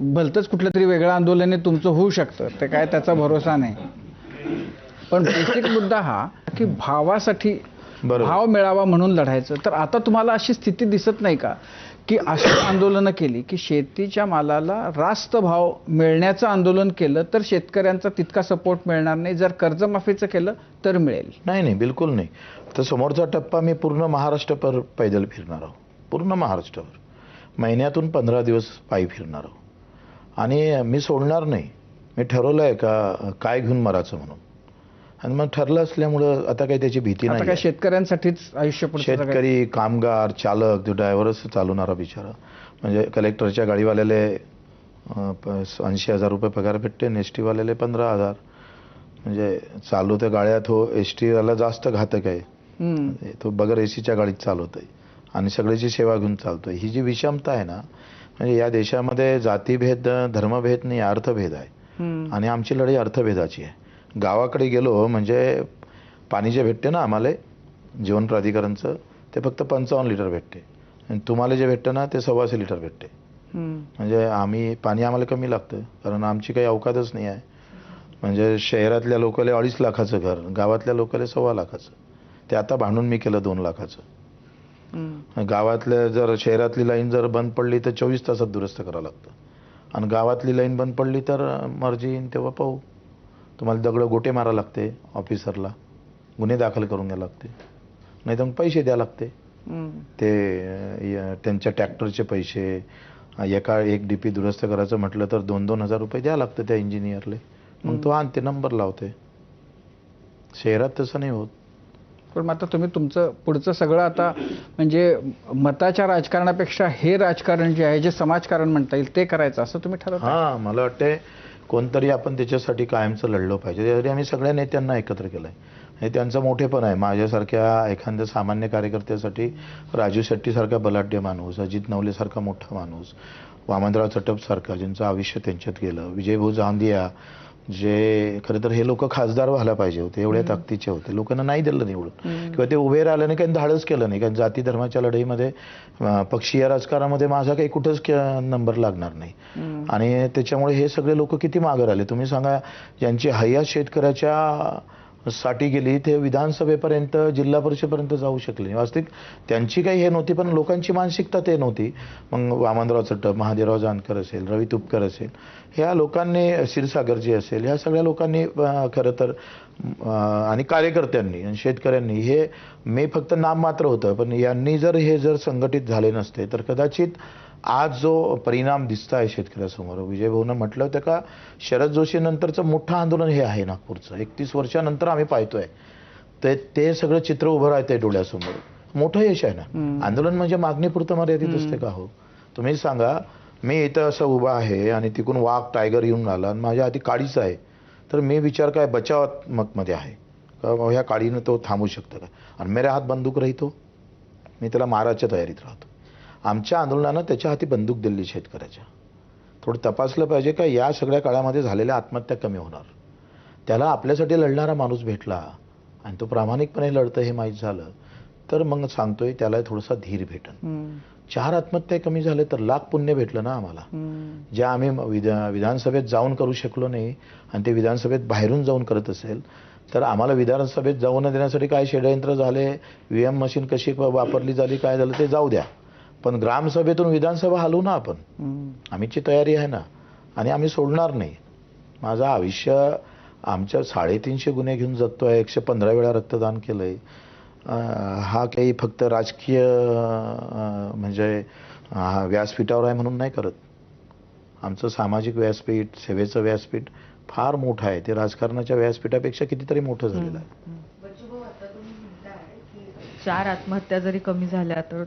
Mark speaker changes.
Speaker 1: भलतंच कुठलं तरी वेगळं आंदोलन आहे तुमचं होऊ शकतं, ते काय त्याचा भरोसा नाही. पण बेसिक मुद्दा हा की भावासाठी भाव मिळावा म्हणून लढायचं. तर आता तुम्हाला अशी स्थिती दिसत नाही का की अशी आंदोलनं केली की शेतीच्या मालाला रास्त भाव मिळण्याचं आंदोलन केलं तर शेतकऱ्यांचा तितका सपोर्ट मिळणार नाही, जर कर्जमाफीचं केलं तर मिळेल?
Speaker 2: नाही नाही, बिलकुल नाही. तर समोरचा टप्पा मी पूर्ण महाराष्ट्रभर पैदल फिरणार आहोत, पूर्ण महाराष्ट्रभर महिन्यातून 15 दिवस पायी फिरणार आहोत. आणि मी सोडणार नाही. मी ठरवलं आहे का काय घेऊन मरायचं म्हणून. आणि मग ठरलं असल्यामुळं आता काही त्याची भीती नाही.
Speaker 1: काय शेतकऱ्यांसाठीच आयुष्य,
Speaker 2: शेतकरी, कामगार, चालक, जो ड्रायव्हरच चालवणारा बिचारा, म्हणजे कलेक्टरच्या गाडीवाल्याले 80,000 रुपये पगार भेटते, एस टीवाल्याले 15,000. म्हणजे चालू त्या गाड्यात हो, एस टीवाला जास्त घातक आहे. तो बगर एसीच्या गाडीत चालवत आहे आणि सगळ्याची सेवा घेऊन चालतोय. ही जी विषमता आहे ना, म्हणजे या देशामध्ये जातीभेद, धर्मभेद नाही, अर्थभेद आहे. आणि आमची लढाई अर्थभेदाची आहे. गावाकडे गेलो म्हणजे पाणी जे भेटते ना आम्हाला जीवन प्राधिकरणचं, ते फक्त 55 लिटर भेटते आणि तुम्हाला जे भेटतं ना ते 125 लिटर भेटते. म्हणजे पाणी आम्हाला कमी लागतं, कारण आमची काही अवकातच नाही आहे. म्हणजे शहरातल्या लोकांना 2.5 लाखाचं घर, गावातल्या लोकांना 1.25 लाखाचं. ते आता भांडून मी केलं 2 लाखाचं. गावातल्या जर शहरातली लाईन जर बंद पडली तर 24 तासात दुरुस्त करावं लागतं, आणि गावातली लाईन बंद पडली तर मर्जी येईन तेव्हा पाहू. तुम्हाला दगड गोटे मारा लागते, ऑफिसरला गुन्हे दाखल करून घ्यावे लागते, नाही तर मग पैसे द्यावे लागते. ते त्यांच्या ट्रॅक्टरचे पैसे, एक डीपी दुरुस्त करायचं म्हटलं तर 2-2 हजार रुपये द्यावं लागतं त्या इंजिनियरले. मग तो आणते, नंबर लावते. शहरात तसं नाही होत.
Speaker 1: पण आता तुम्ही तुमचं पुढचं सगळं आता म्हणजे मताच्या राजकारणापेक्षा हे राजकारण जे आहे, जे समाजकारण म्हणता येईल, ते करायचं असं तुम्ही ठरवता?
Speaker 2: हां, मला वाटते कोणतरी आपण त्याच्यासाठी कायमचं लढलं पाहिजे. त्यासाठी आम्ही सगळ्या नेत्यांना एकत्र केलं आहे. हे त्यांचं मोठेपण आहे. माझ्यासारख्या एखाद्या सामान्य कार्यकर्त्यासाठी राजू शेट्टीसारखा बलाढ्य माणूस, अजित नवलेसारखा मोठा माणूस, वामनराव चटपसारखा ज्यांचं आयुष्य त्यांच्यात गेलं, विजयभाऊ जांदिया, जे खरं तर हे लोक खासदार व्हायला पाहिजे होते, एवढ्या ताकदीचे होते, लोकांना नाही दिलं निवडून, किंवा ते उभे राहिले नाही, काही धाडच केलं नाही. कारण जाती धर्माच्या लढाईमध्ये, पक्षीय राजकारणामध्ये माझा काही कुठंच नंबर लागणार नाही. आणि त्याच्यामुळे हे सगळे लोक किती मागे राहिले. तुम्ही सांगा, ज्यांची हयात शेतकऱ्याच्या साठी गेली ते विधानसभेपर्यंत, जिल्हा परिषदेपर्यंत जाऊ शकले नाही. वास्तविक त्यांची काही हे नव्हती, पण लोकांची मानसिकता ते नव्हती. मग वामनराव चट्टप, महादेवराव जानकर असेल, रवी तुपकर असेल, ह्या लोकांनी, क्षीरसागरजी असेल, ह्या सगळ्या लोकांनी खरं तर, आणि कार्यकर्त्यांनी आणि शेतकऱ्यांनी, हे मी फक्त नाम मात्र होतं, पण यांनी जर संघटित झाले नसते तर कदाचित आज जो परिणाम दिसत आहे शेतकऱ्यासमोर, विजयभाऊनं म्हटलं होतं का शरद जोशी नंतरचं मोठं आंदोलन हे आहे नागपूरचं, 31 वर्षानंतर आम्ही पाहतोय, ते सगळं चित्र उभं राहतंय डोळ्यासमोर. मोठं यश आहे ना. आंदोलन म्हणजे मागणीपुरतं मर्यादित असते का हो? तुम्ही सांगा, मी इथं असं उभा आहे आणि तिकडून वाघ, टायगर येऊन आला आणि माझ्या हाती काडीच आहे, तर मी विचार काय बचावात्मकमध्ये आहे का, ह्या काडीनं तो थांबू शकतं का? आणि मेरे हात बंदूक राहतो, मी त्याला मारायच्या तयारीत राहतो. आमच्या आंदोलनानं त्याच्या हाती बंदूक दिली शेतकऱ्याच्या. थोडं तपासलं पाहिजे का या सगळ्या काळामध्ये झालेल्या आत्महत्या कमी होणार. त्याला आपल्यासाठी लढणारा माणूस भेटला आणि तो प्रामाणिकपणे लढतं हे माहीत झालं तर मग सांगतोय त्याला थोडासा धीर भेटन. 4 आत्महत्या कमी झाले तर लाख पुण्य भेटलं ना आम्हाला. ज्या आम्ही विधानसभेत जाऊन करू शकलो नाही आणि ते विधानसभेत बाहेरून जाऊन करत असेल तर आम्हाला विधानसभेत जाऊन देण्यासाठी काय षडयंत्र झाले, ईव्हीएम मशीन कशी वापरली झाली, काय झालं ते जाऊ द्या, पण ग्रामसभेतून विधानसभा हलवू ना आपण. आमची तयारी आहे ना, आणि आम्ही सोडणार नाही. माझं आयुष्य आमच्या 350 गुन्हे घेऊन जगतोय, 115 वेळा रक्तदान केलंय. हा काही फक्त राजकीय म्हणजे व्यासपीठावर आहे म्हणून नाही करत. आमचं सामाजिक व्यासपीठ, सेवेचं व्यासपीठ फार मोठं आहे. ते राजकारणाच्या व्यासपीठापेक्षा कितीतरी मोठं झालेलं आहे.
Speaker 3: 4 आत्महत्या जरी कमी झाल्या तर